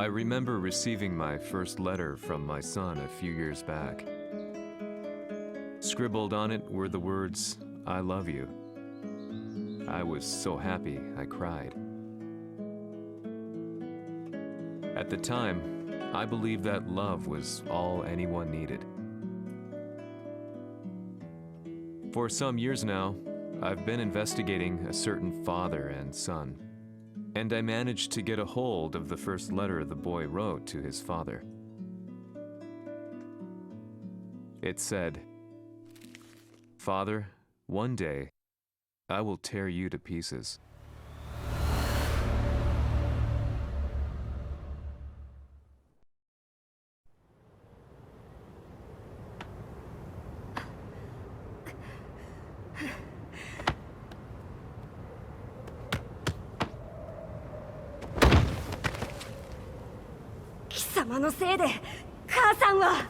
remember receiving my first letter from my son a few years back. Scribbled on it were the words, "I love you." I was so happy I cried. At the time, I believed that love was all anyone needed. For some years now, I've been investigating a certain father and son, and I managed to get a hold of the first letter the boy wrote to his father. It said, "Father, one day, I will tear you to pieces." Kisamaのせいで母さんは。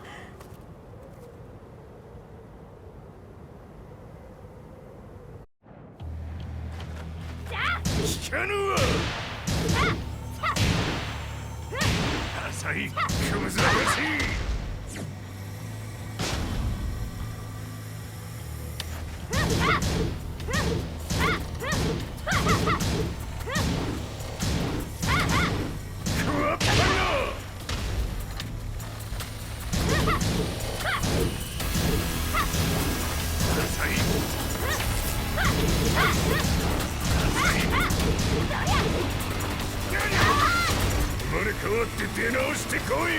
聞かぬわ。浅いクムズラ星。生まれ変わって出直してこい。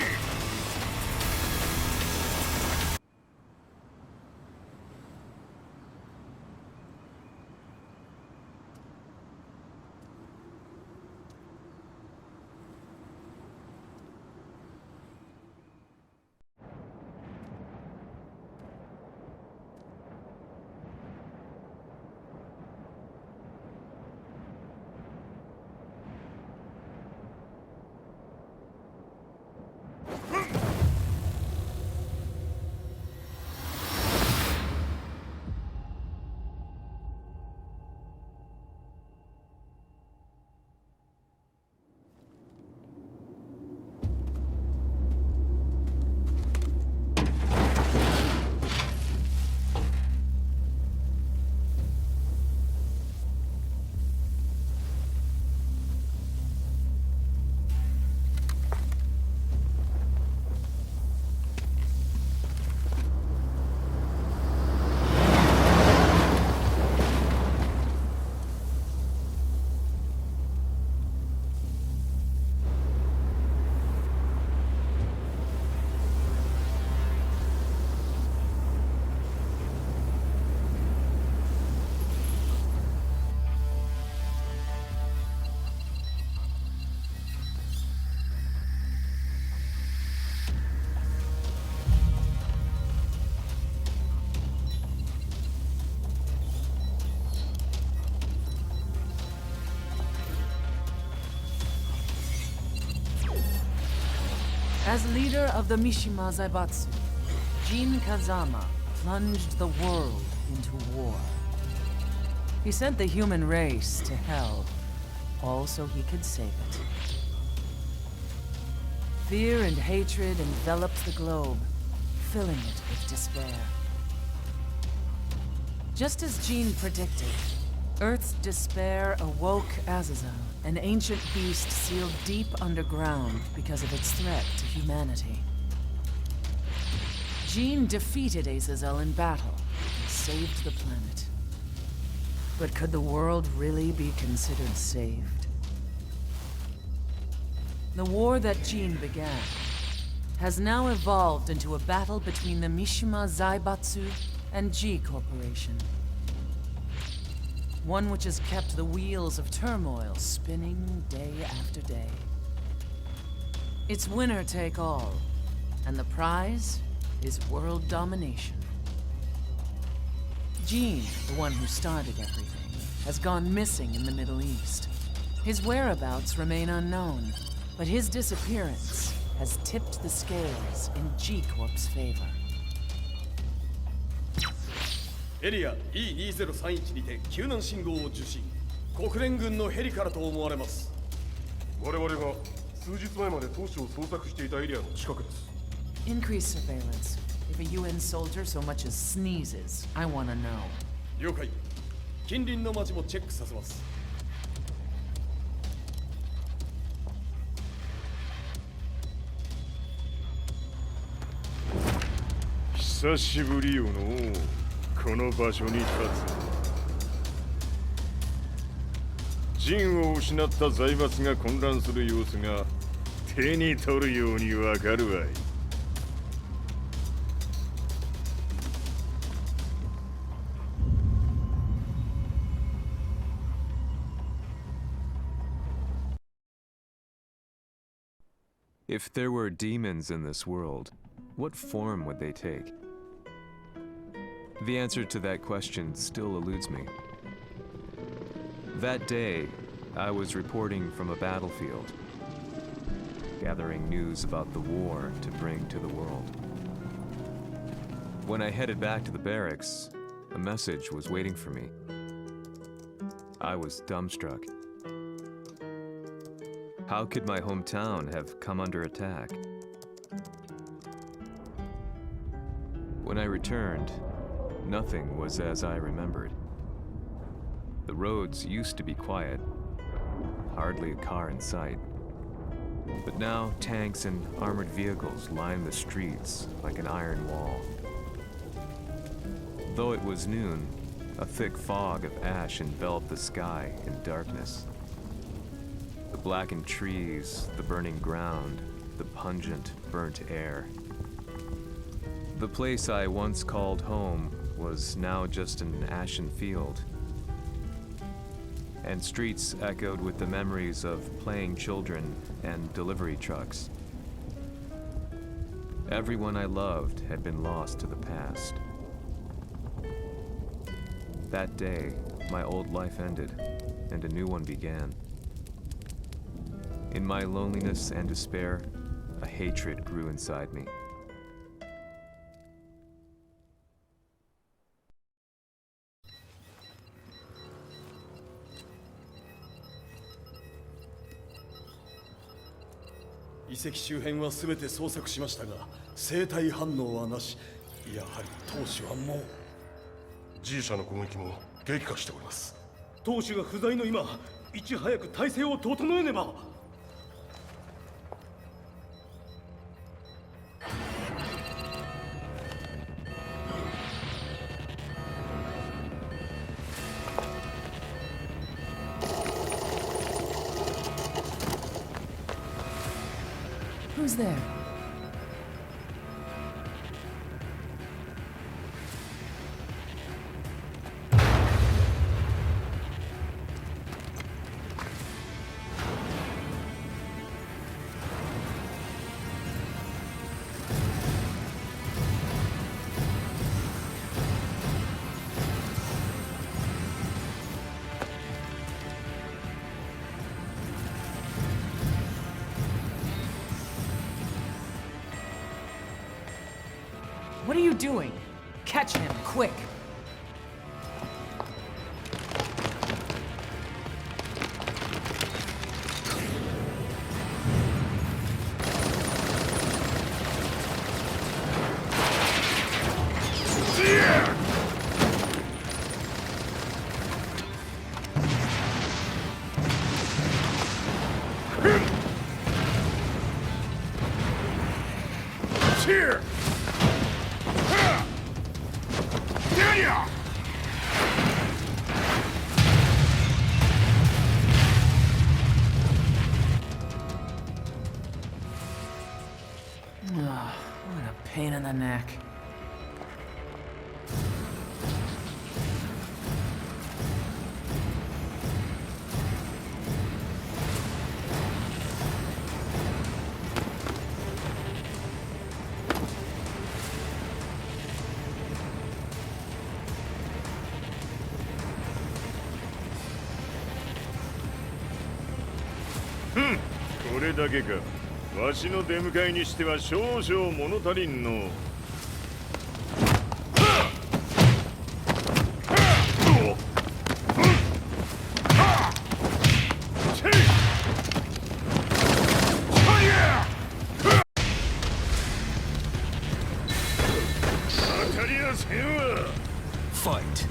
As leader of the Mishima Zaibatsu, Jin Kazama plunged the world into war. He sent the human race to hell, all so he could save it. Fear and hatred enveloped the globe, filling it with despair. Just as Jin predicted, Earth's despair awoke Azazel, an ancient beast sealed deep underground because of its threat to humanity. Jin defeated Azazel in battle and saved the planet. But could the world really be considered saved? The war that Jin began has now evolved into a battle between the Mishima Zaibatsu and G Corporation. One which has kept the wheels of turmoil spinning day after day. It's winner take all, and the prize is world domination. Jin, the one who started everything, has gone missing in the Middle East. His whereabouts remain unknown, but his disappearance has tipped the scales in G Corp's favor. エリア E2031 にて救難信号を受信。国連軍のヘリからと思われます。我々が数日前まで当主を捜索していたエリアの近くです。 Increase surveillance. If a UN soldier so much as sneezes, I want to know. 了解。近隣の町もチェックさせます。久しぶりよのこの場所に立つ。陣を失った財閥が混乱する様子が手に取るようにわかるわい。If there were demons in this world, what form would they take? The answer to that question still eludes me. That day, I was reporting from a battlefield, gathering news about the war to bring to the world. When I headed back to the barracks, a message was waiting for me. I was dumbstruck. How could my hometown have come under attack? When I returned, nothing was as I remembered. The roads used to be quiet, hardly a car in sight. But now tanks and armored vehicles line the streets like an iron wall. Though it was noon, a thick fog of ash enveloped the sky in darkness. The blackened trees, the burning ground, the pungent, burnt air. The place I once called home was now just an ashen field, and streets echoed with the memories of playing children and delivery trucks. Everyone I loved had been lost to the past. That day, my old life ended, and a new one began. In my loneliness and despair, a hatred grew inside me.「遺跡周辺は全て捜索しましたが、生体反応はなし。やはり当主はもう。G 社の攻撃も激化しております。当主が不在の今、いち早く体制を整えねば。 Who's there? What are you doing? Catch him, quick! Here! What a pain in the neck. Hmm. これだけか。わしの出迎えにしては少々物足りんの。Fight.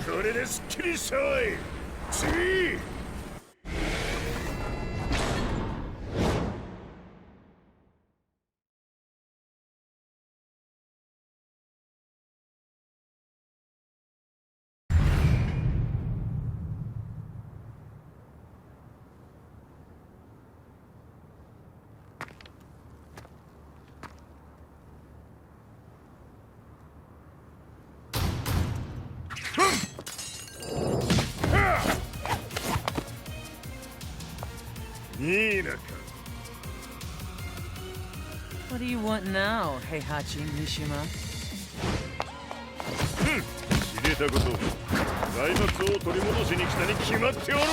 これですっきりしょい。次。What do you want now, Heihachi Mishima? 知れたこと財閥を取り戻しに来たに決まっておろう。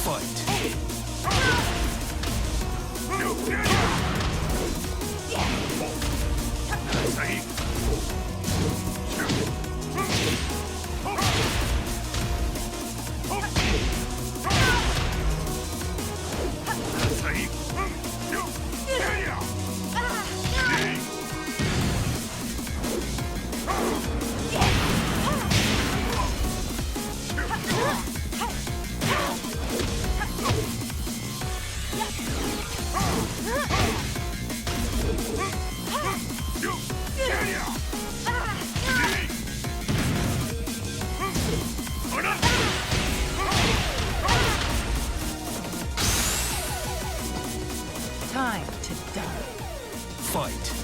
Fight. Time to die. Fight.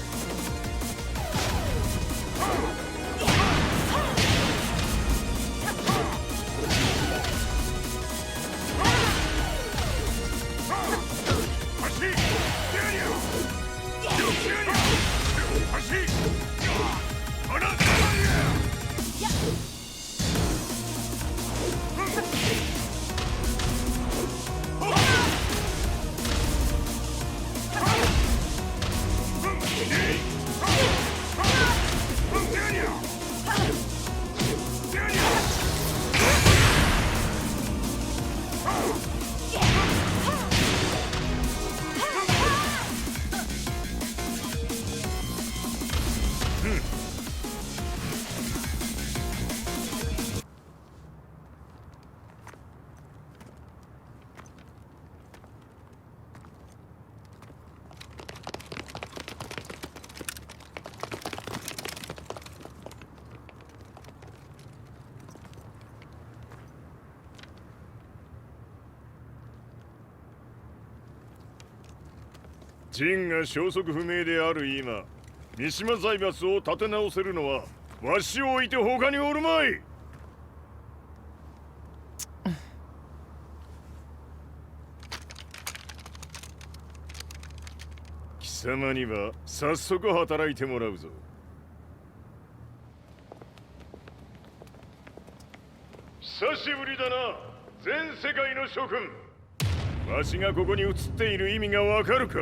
ジンが消息不明である今、三島財閥を立て直せるのはわしを置いて他におるまい。貴様には早速働いてもらうぞ。久しぶりだな、全世界の諸君。わしがここに映っている意味がわかるか。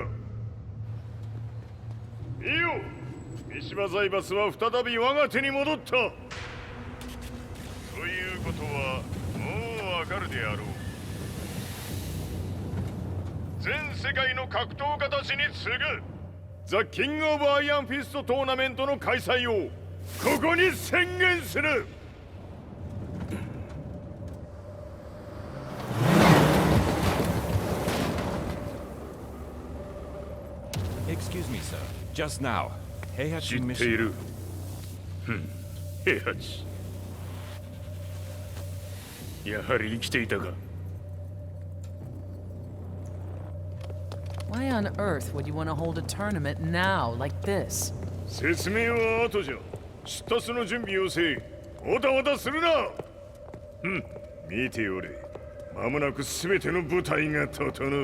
いいよ、三島財閥は再び我が手に戻った。ということはもうわかるであろう。全世界の格闘家たちに次ぐザ・キング・オブ・アイアンフィストトーナメントの開催をここに宣言する。Excuse me, sir. Just now, Heihachi 知ってい Mishima. る。平八。やはり生きていたか。Why on earth would you want to hold a tournament now, like this? 説明は後じゃ。出立の準備をせい。おたわたするな。見ておれ。間もなく全ての部隊が整う。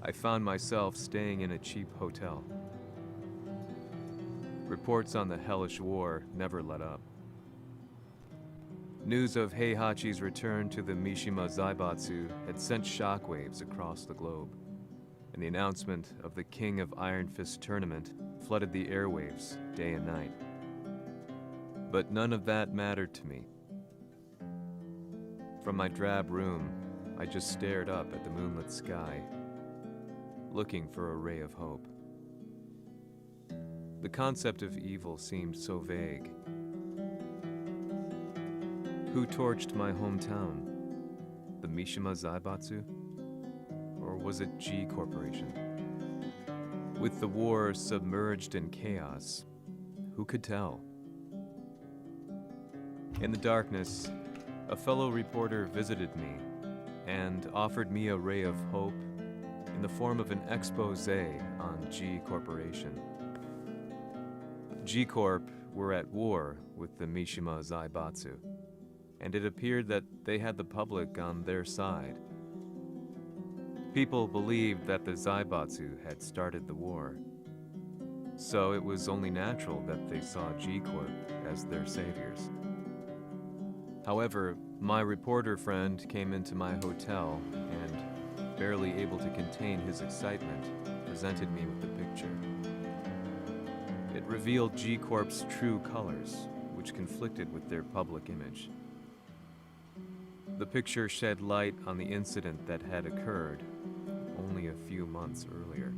I found myself staying in a cheap hotel. Reports on the hellish war never let up. News of Heihachi's return to the Mishima Zaibatsu had sent shockwaves across the globe, and the announcement of the King of Iron Fist tournament flooded the airwaves day and night. But none of that mattered to me. From my drab room, I just stared up at the moonlit sky, looking for a ray of hope. The concept of evil seemed so vague. Who torched my hometown? The Mishima Zaibatsu? Or was it G Corporation? With the war submerged in chaos, who could tell? In the darkness, a fellow reporter visited me and offered me a ray of hope in the form of an expose on G Corporation. G Corp were at war with the Mishima Zaibatsu, and it appeared that they had the public on their side. People believed that the Zaibatsu had started the war, so it was only natural that they saw G Corp as their saviors. However, my reporter friend came into my hotel and, barely able to contain his excitement, presented me with the picture. It revealed G Corp's true colors, which conflicted with their public image. The picture shed light on the incident that had occurred only a few months earlier.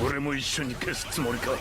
俺も一緒に消すつもりか。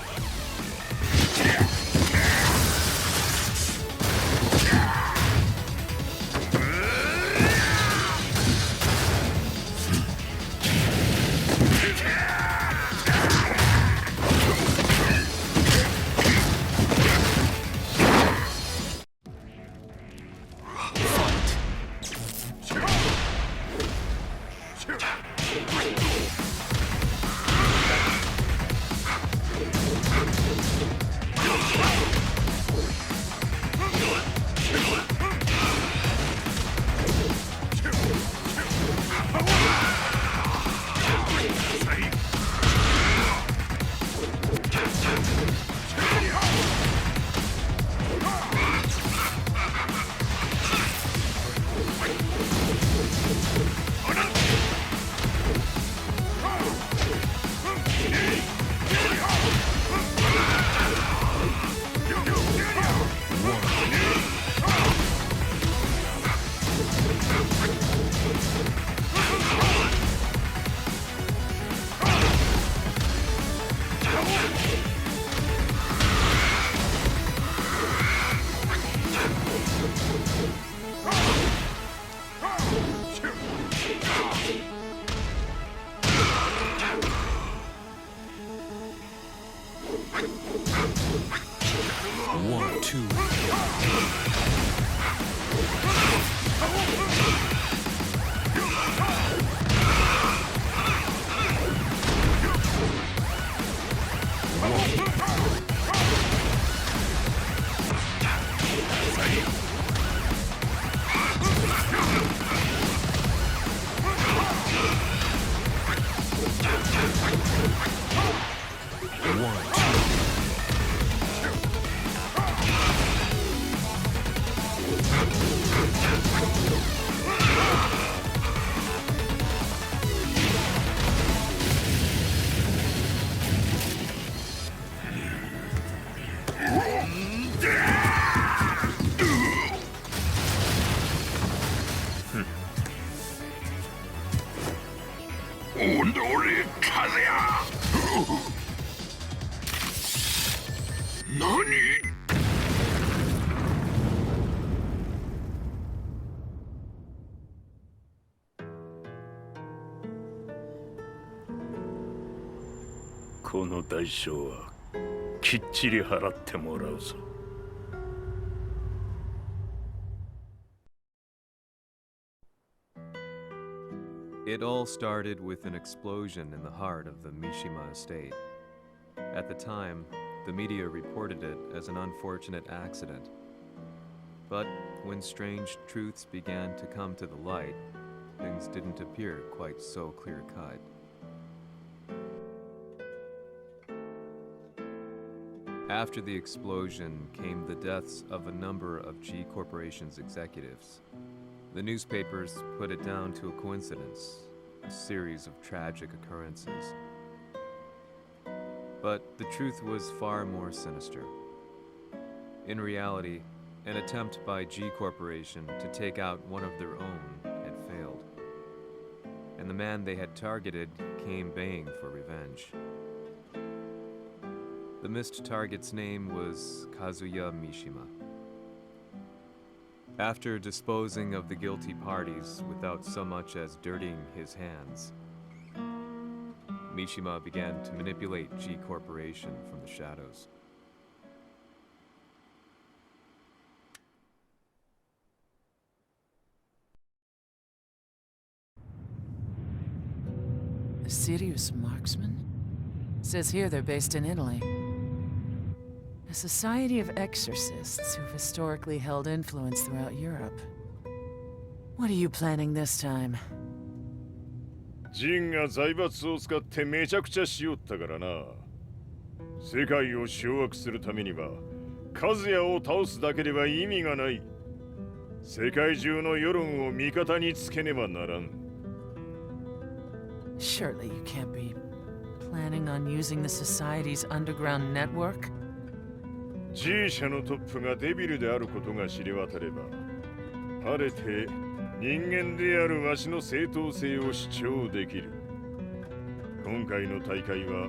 この代償はきっちり払ってもらうぞ。It all started with an explosion in the heart of the Mishima estate. At the time, the media reported it as an unfortunate accident. But when strange truths began to come to the light, things didn't appear quite so clear-cut. After the explosion came the deaths of a number of G Corporation's executives. The newspapers put it down to a coincidence, a series of tragic occurrences. But the truth was far more sinister. In reality, an attempt by G Corporation to take out one of their own had failed. And the man they had targeted came baying for revenge. The missed target's name was Kazuya Mishima. After disposing of the guilty parties without so much as dirtying his hands, Mishima began to manipulate G Corporation from the shadows. A serious marksman? Says here they're based in Italy. A society of exorcists who've historically held influence throughout Europe. What are you planning this time? ジンが財閥を使ってめちゃくちゃしよったからな。世界を掌握するためには和也を倒すだけでは意味がない。世界中の世論を味方につけねばならん。 Surely you can't be planning on using the Society's underground network? G 社のトップがデビルであることが知れ渡れば、晴れて人間であるわしの正当性を主張できる。今回の大会は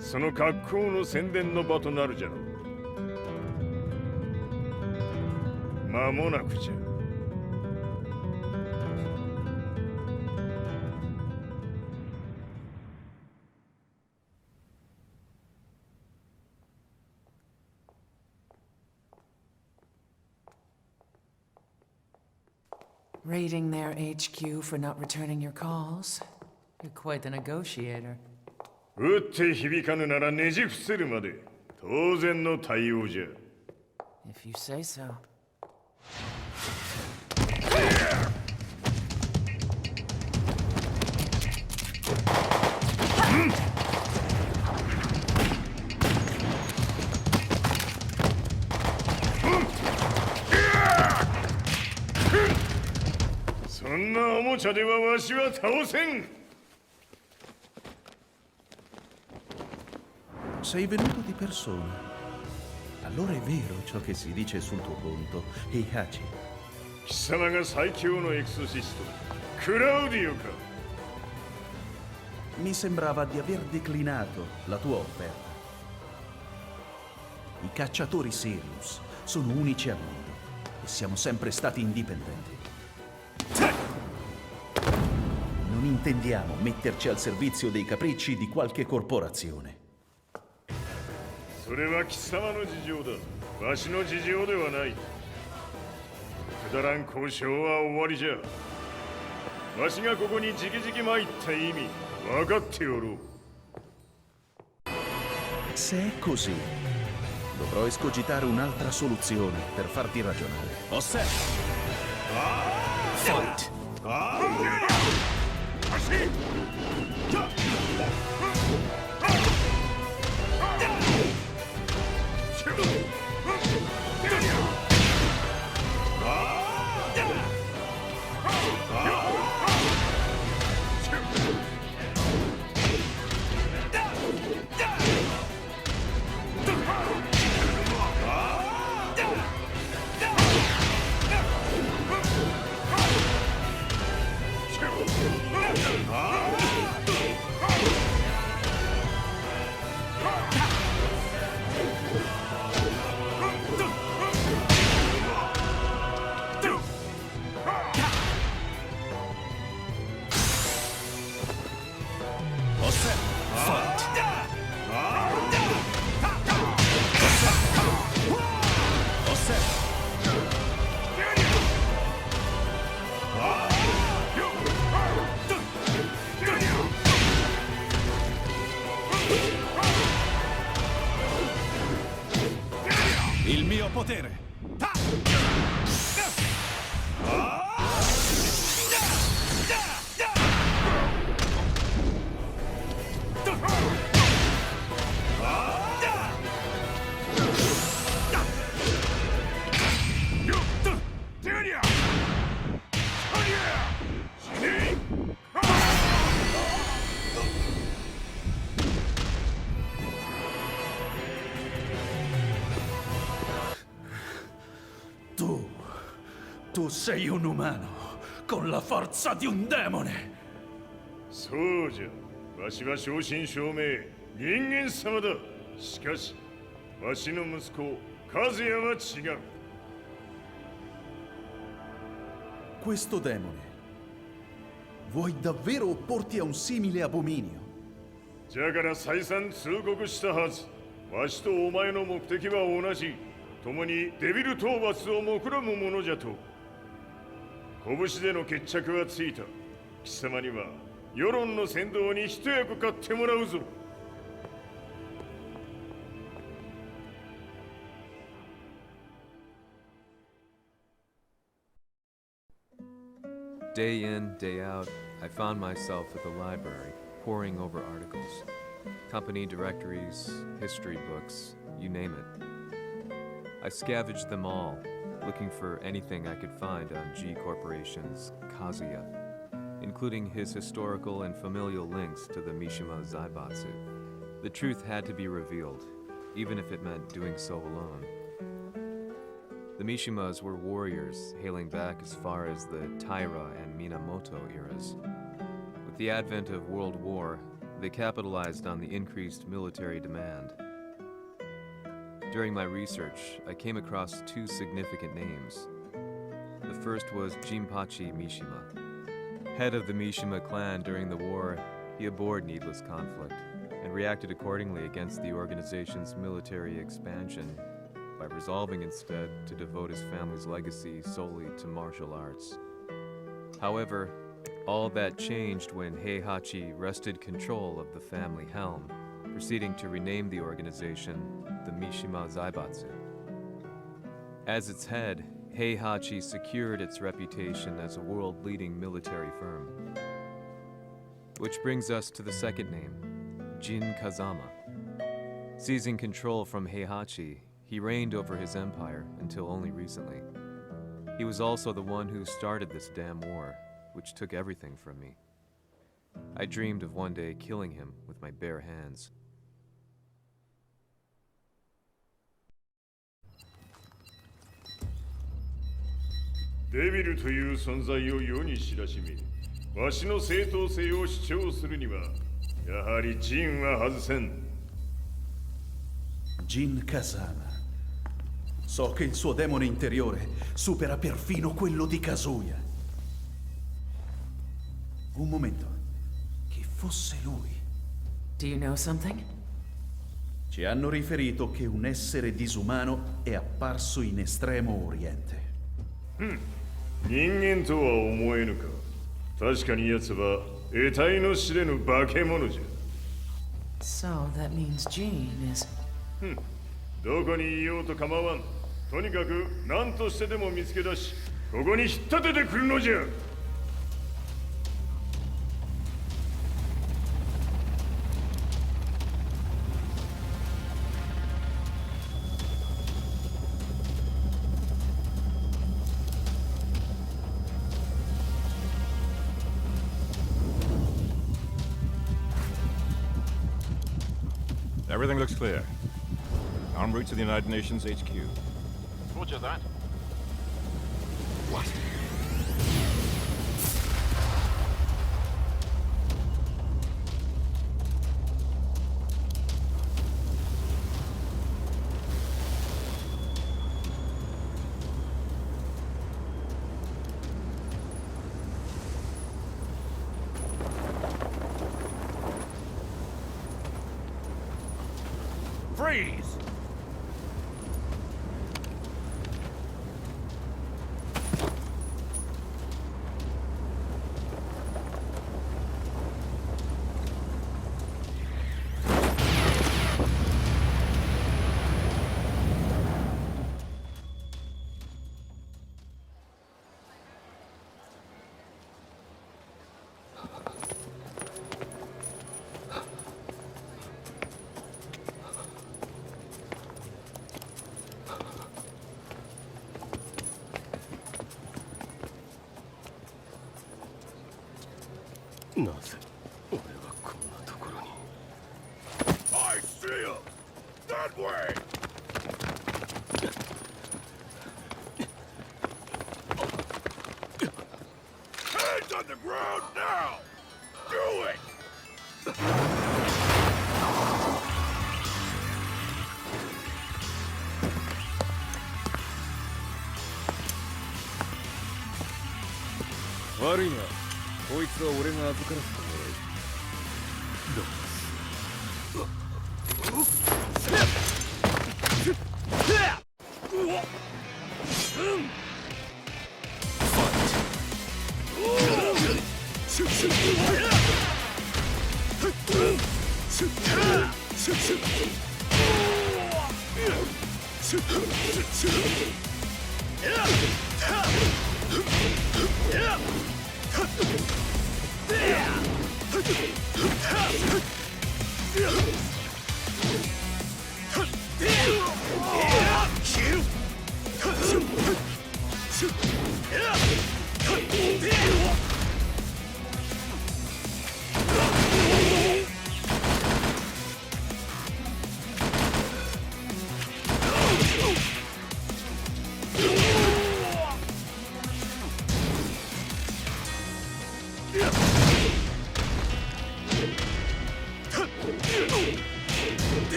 その格好の宣伝の場となるじゃろう。間もなくじゃ。 Raiding their HQ for not returning your calls. You're quite the negotiator. 打って響かぬならねじ伏せるまで当然の対応じゃ。 If you say so. Sei venuto di persona. Allora è vero ciò che si dice sul tuo conto, Heihachi. 貴様が最強のエクソシスト、クラウディオか。 Mi sembrava di aver declinato la tua offerta. I cacciatori Sirius sono unici al mondo e siamo sempre stati indipendenti. Non intendiamo metterci al servizio dei capricci di qualche corporazione. それは貴様の事情だ。わしの事情ではない。くだらん交渉は終わりじゃ。わしがここに直々参った意味分かっておろう。 Se è così, dovrò escogitare un'altra soluzione per farti ragionare. Fight. Il mio potere. Tu sei un umano con la forza di un demone. そうじゃ。わしは正真正銘人間様だ。しかしわしの息子和也は違う。 Questo demone. Vuoi davvero opporti a un simile abominio? じゃから再三通告したはず。わしとお前の目的は同じ。共にデビル討伐を目論むものじゃと。拳での決着はついた。貴様には世論の先導に一役買ってもらうぞ。 Day in, day out, I found myself at the library, poring over articles. Company directories, history books, you name it. I scavenged them all, looking for anything I could find on G Corporation's Kazuya, including his historical and familial links to the Mishima Zaibatsu. The truth had to be revealed, even if it meant doing so alone. The Mishimas were warriors hailing back as far as the Taira and Minamoto eras. With the advent of World War, they capitalized on the increased military demand. During my research, I came across two significant names. The first was Jinpachi Mishima. Head of the Mishima clan during the war, he abhorred needless conflict and reacted accordingly against the organization's military expansion by resolving instead to devote his family's legacy solely to martial arts. However, all that changed when Heihachi wrested control of the family helm, proceeding to rename the organization the Mishima Zaibatsu. As its head, Heihachi secured its reputation as a world-leading military firm. Which brings us to the second name, Jin Kazama. Seizing control from Heihachi, he reigned over his empire until only recently. He was also the one who started this damn war, which took everything from me. I dreamed of one day killing him with my bare hands. Devil という存在を世に知らしめ、わしの正当性を主張するには、やはりジンは外せん。Jin Kazama. So che il suo demone interiore supera perfino quello di Kazuya. Un momento. Chi fosse lui? Do you know something? Ci hanno riferito che un essere disumano è apparso in Estremo Oriente. 人間とは思えぬか。確かに奴は得体の知れぬ化け物じゃ。So that means Jean is... どこにいようと構わん。とにかく何としてでも見つけ出し、ここに引っ立ててくるのじゃ。Everything looks clear. En route to the United Nations HQ. Roger that. What? Freeze! I see him! That way! Hands on the ground now! Do it! Worry not. こいつは俺が預からせてもらう。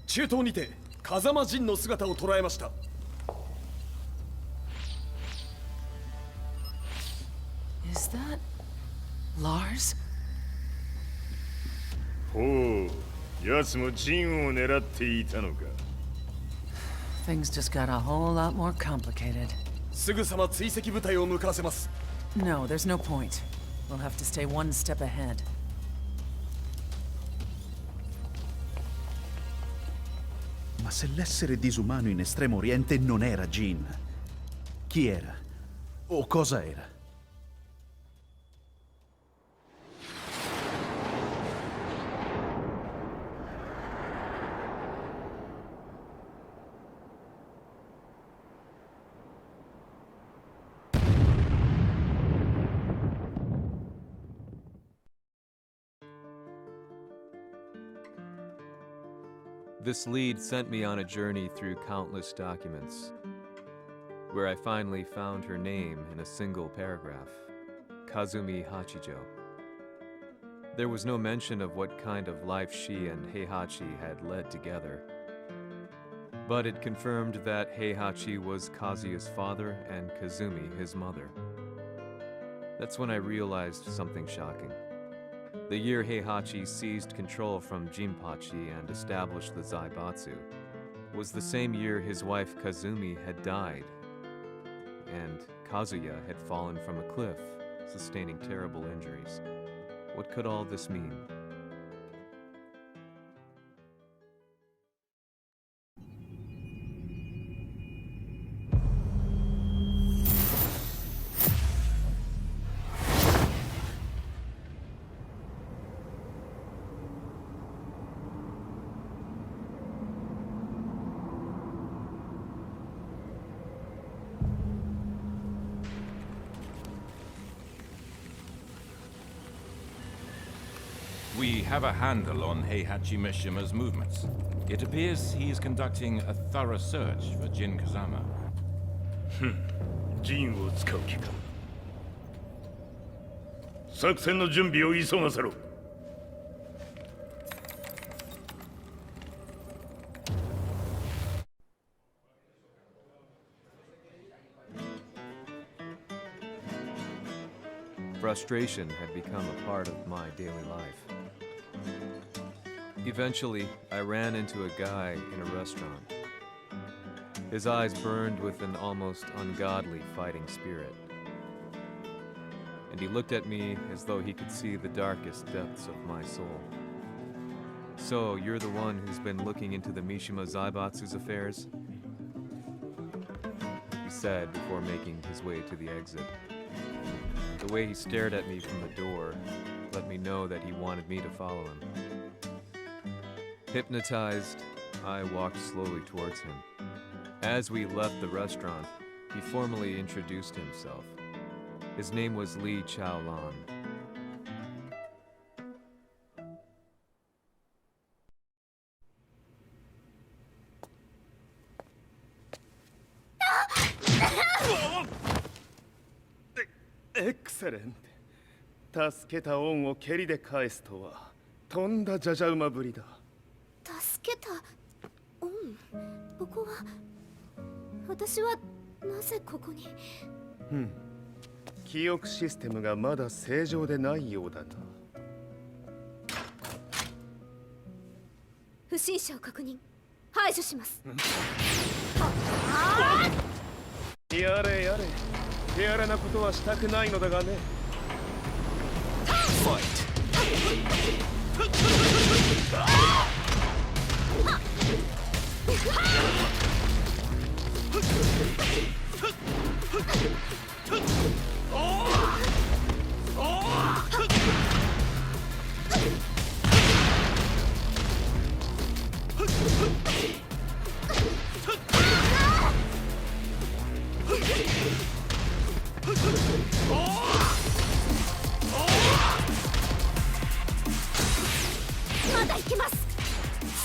中東にて風間陣の姿を捉えました。 Is that Lars? ほう、奴も陣を狙っていたのか。 Things just got a whole lot more complicated. すぐさま追跡部隊を向かわせます。 No, there's no point. We'll have to stay one step ahead. Ma se l'essere disumano in Estremo Oriente non era Jin, chi era? O cosa era? This lead sent me on a journey through countless documents, where I finally found her name in a single paragraph, Kazumi Hachijo. There was no mention of what kind of life she and Heihachi had led together, but it confirmed that Heihachi was Kazuya's father and Kazumi his mother. That's when I realized something shocking. The year Heihachi seized control from Jinpachi and established the Zaibatsu was the same year his wife Kazumi had died, and Kazuya had fallen from a cliff, sustaining terrible injuries. What could all this mean? We have a handle on Heihachi Mishima's movements. It appears he is conducting a thorough search for Jin Kazama. 陣を使う気か。作戦の準備を急がせろ。 Frustration had become a part of my daily life. Eventually, I ran into a guy in a restaurant. His eyes burned with an almost ungodly fighting spirit. And he looked at me as though he could see the darkest depths of my soul. So, you're the one who's been looking into the Mishima Zaibatsu's affairs? He said before making his way to the exit. The way he stared at me from the door let me know that he wanted me to follow him. Hypnotized, I walked slowly towards him. As we left the restaurant, he formally introduced himself. His name was Li Chaolan. エクセレント。助けた恩を蹴りで返すとはとんだじゃじゃ馬ぶりだ。助けた恩。ここは私はなぜここに。記憶システムがまだ正常でないようだな。不審者を確認。排除します。やれやれ、手荒なことはしたくないのだがね。Fight.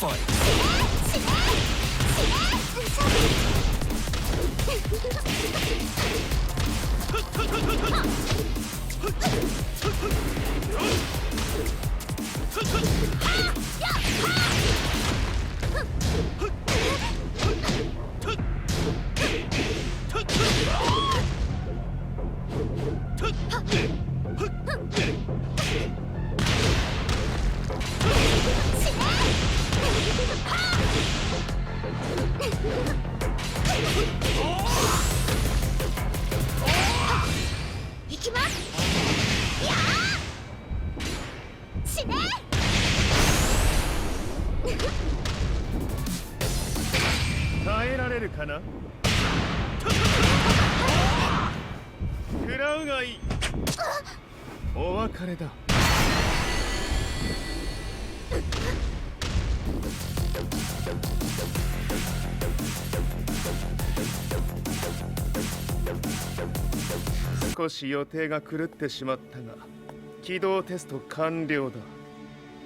Fight.かな。食らうがいい。お別れだ。少し予定が狂ってしまったが、起動テスト完了だ。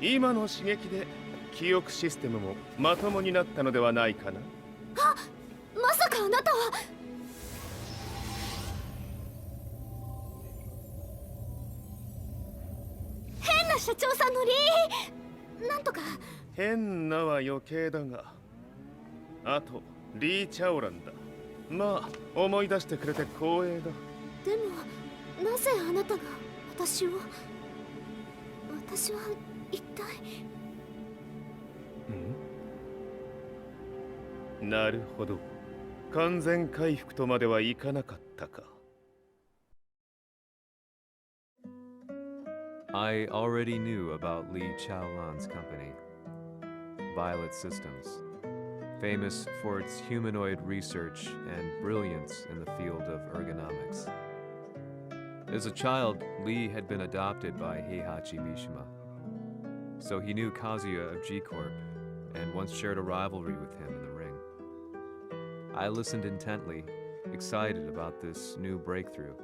今の刺激で記憶システムもまともになったのではないかな。あ、まさかあなたは。変な社長さんのなんとか。変なは余計だが、あとリー・チャオランだ。まあ思い出してくれて光栄だ。でもなぜあなたが私は一体。なるほど、完全回復とまではいかなかったか。I already knew about Li Chaolan's company, Violet Systems, famous for its humanoid research and brilliance in the field of ergonomics. As a child, Li had been adopted by Heihachi Mishima, so he knew Kazuya of G-Corp and once shared a rivalry with him in the ring. I listened intently, excited about this new breakthrough.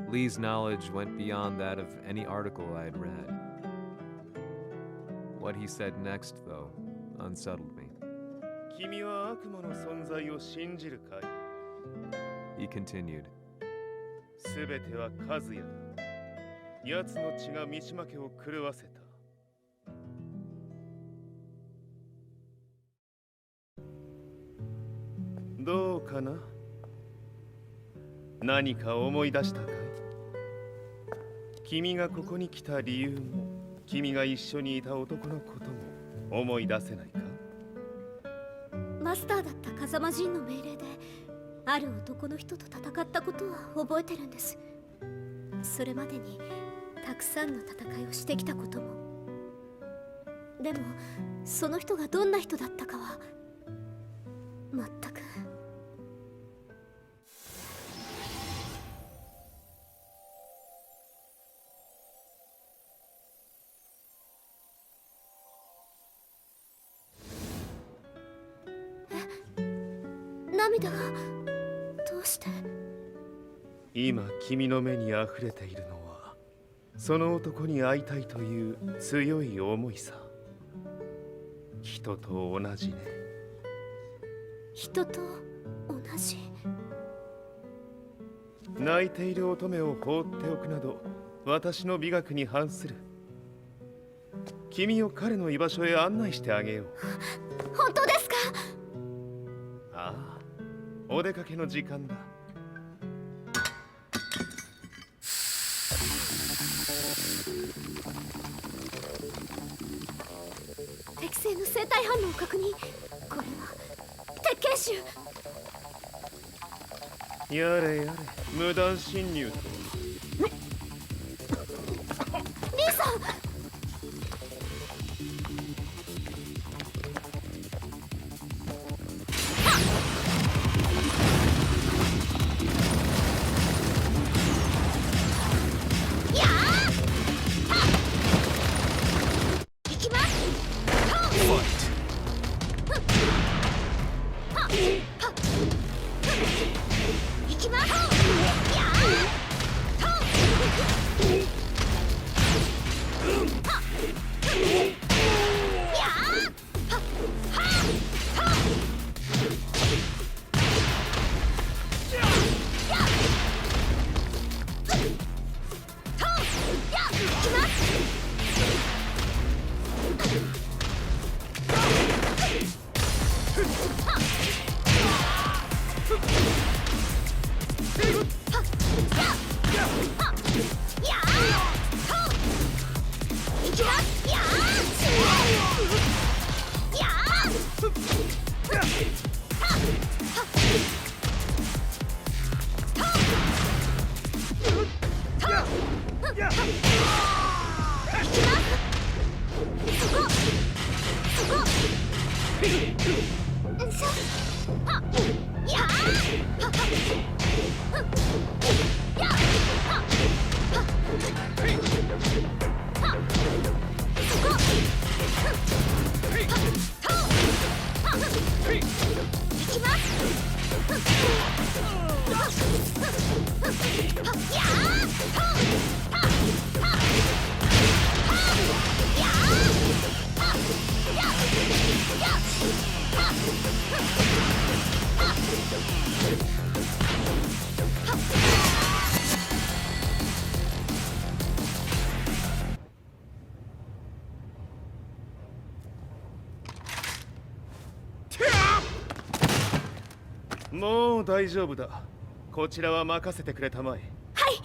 Lee's knowledge went beyond that of any article I had read. What he said next, though, unsettled me. 君は悪魔の存在を信じるかい? He continued. すべてはカズヤだ。奴の血が三島家を狂わせた。どうかな？何か思い出したかい？君がここに来た理由も、君が一緒にいた男のことも思い出せないか？マスターだった風間陣の命令である男の人と戦ったことは覚えてるんです。それまでにたくさんの戦いをしてきたことも。でもその人がどんな人だったかは全く。涙がどうして？今君の目にあふれているのはその男に会いたいという強い思いさ。人と同じね。人と同じ。泣いている乙女を放っておくなど私の美学に反する。君を彼の居場所へ案内してあげよう。本当ですか？ああ、お出かけの時間だ。適正の生体反応を確認。これは鉄拳臭。やれやれ、無断侵入と。リーさん。もう大丈夫だ。こちらは任せてくれたまえ。はい。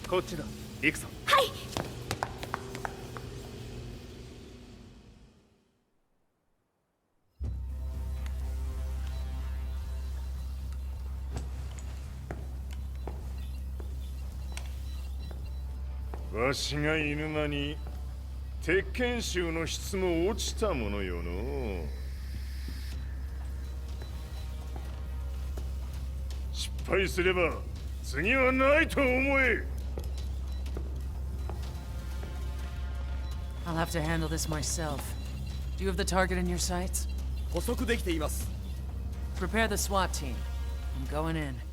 こっちだ。行くぞ。はい。わしが犬間に鉄拳衆の質も落ちたものよの。失敗すれば次はないと思え。I'll have to handle this myself. Do you have the target in your sights? 捕捉できています。 Prepare the SWAT team. I'm going in.